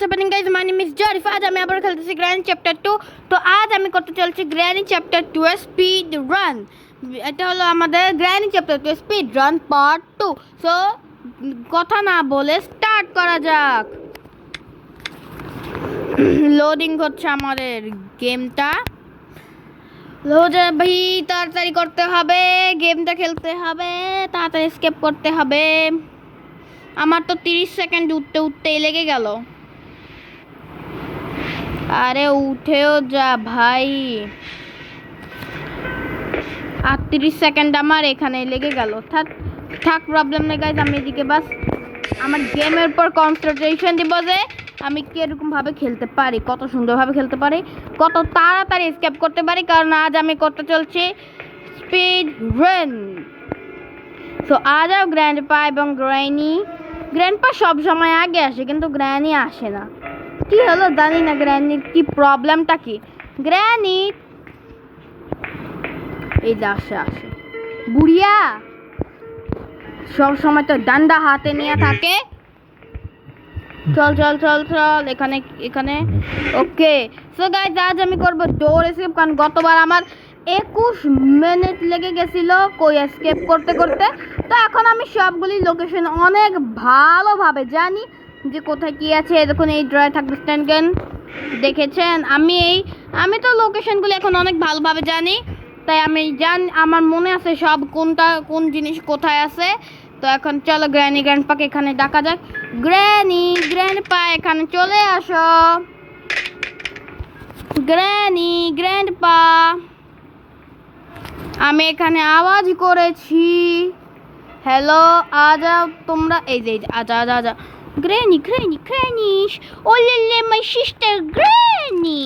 what's happening guys, my name is Jarif। आज আমি আবার খেলতেছি গ্র্যানি চ্যাপ্টার 2। তো আজ আমি করতে চলছি গ্র্যানি চ্যাপ্টার 2 এর স্পিড রান। এটা হলো আমাদের granny chapter 2 speed run part 2। So কথা না বলে স্টার্ট করা যাক। লোডিং হচ্ছে আমাদের গেমটা। লোডে ভাই তাড়াতাড়ি করতে হবে, গেমটা খেলতে হবে, তাড়াতাড়ি স্কেপ করতে হবে। আমার তো 30 সেকেন্ড উঠতে উঠতেই লেগে গেল। আরে উঠেও যা ভাই, 38 সেকেন্ড আমার এখানে লেগে গেল। থাক প্রবলেম নেই গাইজ, আমি এদিকে বাস আমার গেমের পর কনসেন্ট্রেশন দিব যে আমি কীরকমভাবে খেলতে পারি, কত সুন্দরভাবে খেলতে পারি, কত তাড়াতাড়ি স্কেপ করতে পারি। কারণ আজ আমি করতে চলছি স্পিড রান। সো আজ গ্র্যান্ডপা এবং গ্র্যান্ডপা সব সময় আগে আসে কিন্তু গ্র্যানি আসে না। কি হলো জানি না, গ্র্যানির কি প্রবলেমটা কি। গ্র্যানি এই যে আসে বুড়িয়া সব সময় তো ডান্ডা হাতে নিয়ে থাকে। চল চল চল চল এখানে ওকে। সো গাইজ আজ আমি করবো ডোর এসকেপ, কারণ গতবার আমার 21 মিনিট লেগে গেছিল কই এসকেপ করতে করতে। তো এখন আমি সবগুলি লোকেশন অনেক ভালোভাবে জানি যে কোথায় কি আছে। দেখুন এই ড্রয়ে থাকবে স্ট্যান্ড গান, দেখেছেন। আমি তো লোকেশনগুলি এখন অনেক ভালোভাবে জানি, তাই আমি আমার মনে আছে সব কোন জিনিস কোথায় আছে। তো এখন চলো গ্র্যান্ডপাকে এখানে ডাকা যাক। গ্র্যান্ডপা এখানে চলে আসো। গ্র্যান্ডপা আমি এখানে আওয়াজ করেছি, হ্যালো আজা তোমরা, এই যে আজা গ্র্যানি ওলে মাই সিস্টার গ্র্যানি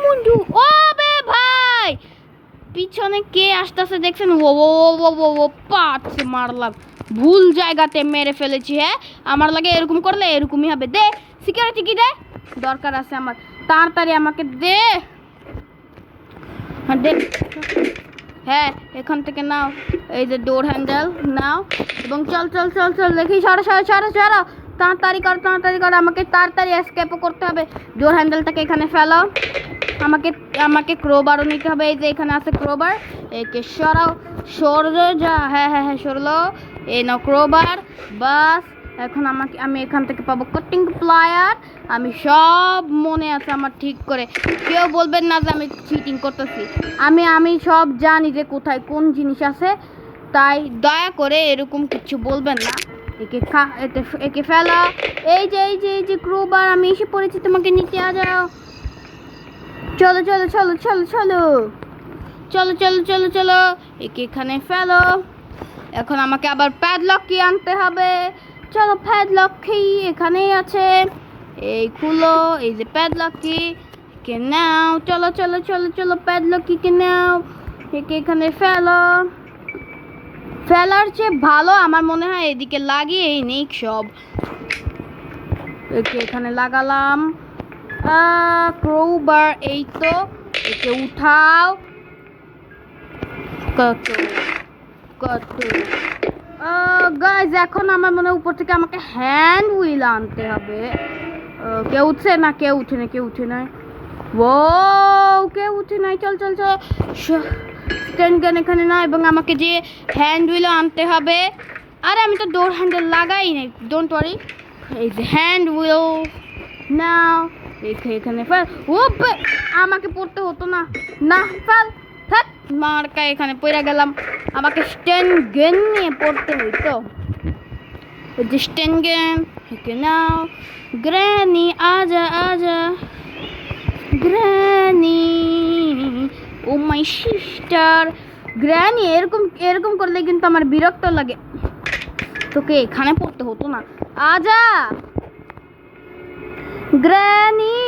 মুন্ডু। ও বে ভাই পিছনে কে আসতেছে দেখছেন? ও পাচ্ছে মারলাম, ভুল জায়গাতে মেরে ফেলেছি। হ্যাঁ আমার লাগে এরকম করলে এরকমই হবে। দে সিকিউরিটি কি দে, দরকার আছে আমার, তাড়াতাড়ি আমাকে দে। হ্যাঁ এখান থেকে নাও, এই যে ডোর হ্যান্ডেল নাও এবং চল চল চল চল দেখি সরো তাড়াতাড়ি কর, আমাকে তাড়াতাড়ি এসকেপও করতে হবে। ডোর হ্যান্ডেলটাকে এখানে ফেলো, আমাকে ক্রোবারও নিতে হবে। এই যে এখানে আছে ক্রোবার, একে সরো যা। হ্যাঁ সরলো, এই নাও ক্রোবার। বাস এখন আমি এখান থেকে পাবো কাটিং প্লায়ার। আমি সব মনে আছে আমার ঠিক করে, কেউ বলবেন না যে আমি চিটিং করতেছি। আমি সব জানি যে কোথায় কোন জিনিস আছে, তাই দয়া করে এরকম কিছু বলবেন না। একে ফেলা, এই যে ক্রোবার আমি এসে পড়েছি, তোমাকে নিতে যাও। চলো একে এখানে ফেলো। এখন আমাকে আবার প্যাডলক কি আনতে হবে। চলো প্যাডলক কি এখানেই আছে, এই খুলো, এই যে প্যাডলক কি কে নাও। চলো প্যাডলক কি কে নাও, একে এখানে ফেলার চেয়ে ভালো আমার মনে হয় এদিকে লাগিয়েই নেই সব। একে এখানে লাগালাম ক্রোবার, এই তো একে উঠাও। কত গাইজ এখন আমার মনে উপর থেকে আমাকে হ্যান্ড হুইল আনতে হবে। কেউ উঠছে না, কেউ উঠে নাই। ও কেউ উঠে নাই। চল স্ট্যান্ড গান এখানে না, এবং আমাকে যে হ্যান্ড হুইল আনতে হবে। আরে আমি তো ডোর হ্যান্ডেল লাগাই নাই, ডোন্ট ওয়ারি। এই যে হ্যান্ড হুইল নাও, এখানে ফেল। ও আমাকে পড়তে হতো না ফেল, মার্কা এখানে পড়ে গেলাম। আমাকে স্ট্যান্ড গেন নিয়ে পড়তে হইতো। ওই যে স্ট্যান্ড গেন একে নাও। গ্র্যানি আজা granny oh my sister. Granny এরকম করলে কিন্তু আমার বিরক্ত লাগে, তোকে এখানে পড়তে হতো না। আজা গ্র্যানি।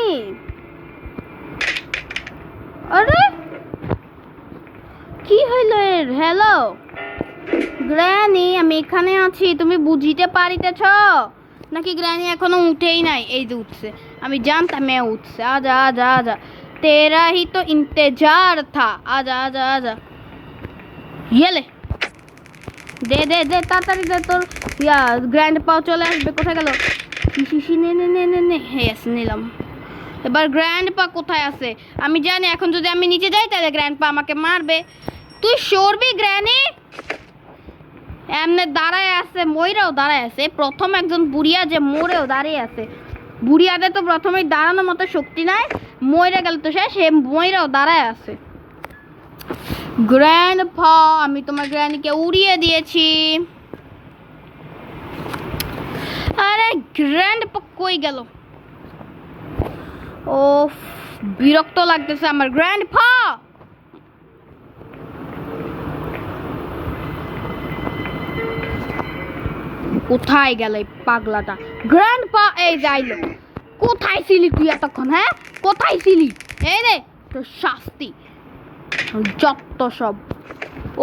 আরে কি হইল এর? হ্যালো গ্র্যানি, আমি এখানে আছি, তুমি বুঝিতে পারিতেছ নাকি? গ্র্যানি এখনো উঠেই নাই। এই যে উঠছে, আমি জানতাম উঠছে। আজা তেরা হি তো ইন্তজার থা। আজা ইয়েলে দে দে দে তাড়াতাড়ি দে, তোর গ্র্যান্ড পাও চলে আসবে। কোথায় গেল? শিশি নে নে নে নে নে, হেস নিলাম। এবার গ্র্যান্ড পা কোথায় আছে? আমি জানি এখন যদি আমি নিচে যাই তাহলে গ্র্যান্ড পা আমাকে মারবে। তুই সরবি গ্র্যানি? এমনি দাঁড়ায় আছে, ময়রাও দাঁড়ায় আছে। প্রথম একজন বুড়িয়া যে মোড়েও দাঁড়িয়ে আছে। বুড়িয়াদের তো প্রথমেই দাঁড়ানোর মতো শক্তি নাই, ময়রা গেল তো সে ময়রাও দাঁড়ায় আছে। গ্র্যান্ড পা, আমি তোমার গ্র্যানিকে উড়িয়ে দিয়েছি। আরে গ্র্যান্ড পা কই গেল? ও বিরক্ত লাগতেছে আমার। গ্র্যান্ড পা কোথায় গেল এই পাগলাটা? গ্র্যান্ড পা এই যাইলো। কোথায় ছিলি তুই এতক্ষণ? হ্যাঁ, কোথায় ছিলি? এই রে তোর শাস্তি, যত সব।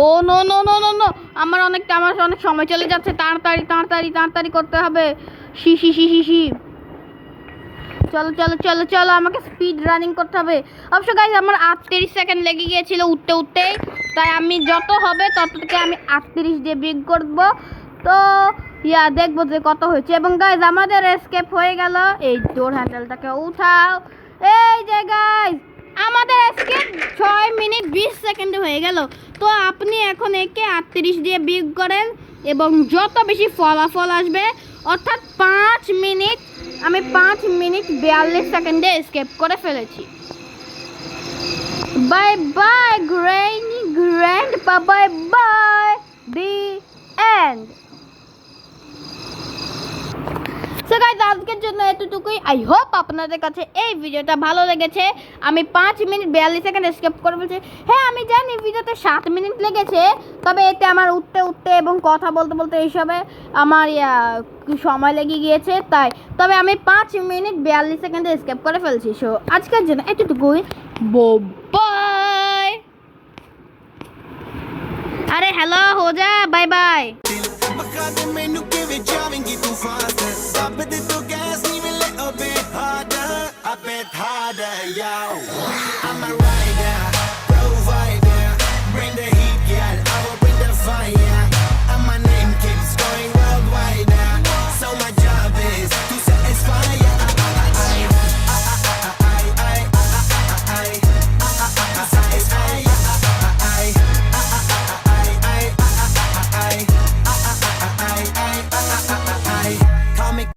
Oh no no no no no, আমার অনেক সময় চলে যাচ্ছে। তাড়াতাড়ি তাড়াতাড়ি তাড়াতাড়ি করতে হবে। শিশি শিশি শি, চলো চলো চলো চলো, আমাকে স্পিড রানিং করতে হবে। অবশ্য গাইজ আমার 38 সেকেন্ড লেগে গিয়েছিল উঠতে উঠতে, তাই আমি যত হবে তত থেকে আমি 38 দিয়ে ব্রেক করব। তো দেখবো যে কত হয়েছে। এবং গাইজ আমাদের এসকেপ হয়ে গেল। এই ডোর হ্যান্ডেলটাকে উঠাও। এই যে গাইজ আমাদের এসকেপ 6 মিনিট 20 সেকেন্ডে হয়ে গেল। তো আপনি এখন একে 38 দিয়ে ব্রেক করেন এবং যত বেশি ফলাফল আসবে, অর্থাৎ 5 মিনিট, আমি 5 মিনিট 42 সেকেন্ডে এসকেপ করে ফেলেছি। বাই বাই গ্র্যানি, গ্র্যান্ড পা, bye bye, the end. So guys আজকের জন্য এতটুকুই। আই হোপ আপনাদের কাছে এই ভিডিওটা ভালো লেগেছে। আমি 5 মিনিট 42 সেকেন্ড স্কিপ করে বলছি। হ্যাঁ আমি জানি ভিডিওতে 7 মিনিট লেগেছে, তবে এতে আমার উঠতে উঠতে এবং কথা বলতে বলতে এইসবে আমার সময় লেগে গিয়েছে তাই। তবে আমি 5 মিনিট 42 সেকেন্ডে স্কিপ করে ফেলছি। সো আজকের জন্য এতটুকুই, বাই। अरे हेलो हो जा, बाय बाय। ਮੈਨੂੰ ਕਿਵੇਂ ਜਾਵੇਂਗੀ ਤੂੰ ਫਾਸਟ ਰੱਬ ਦੇ ਤੋਂ ਗੈਸ ਨਹੀਂ ਮਿਲੇ ਅਬੇ ਹਾਰਡਰ ਅਬੇ ਹਾਰਡਰ ਯਾਓ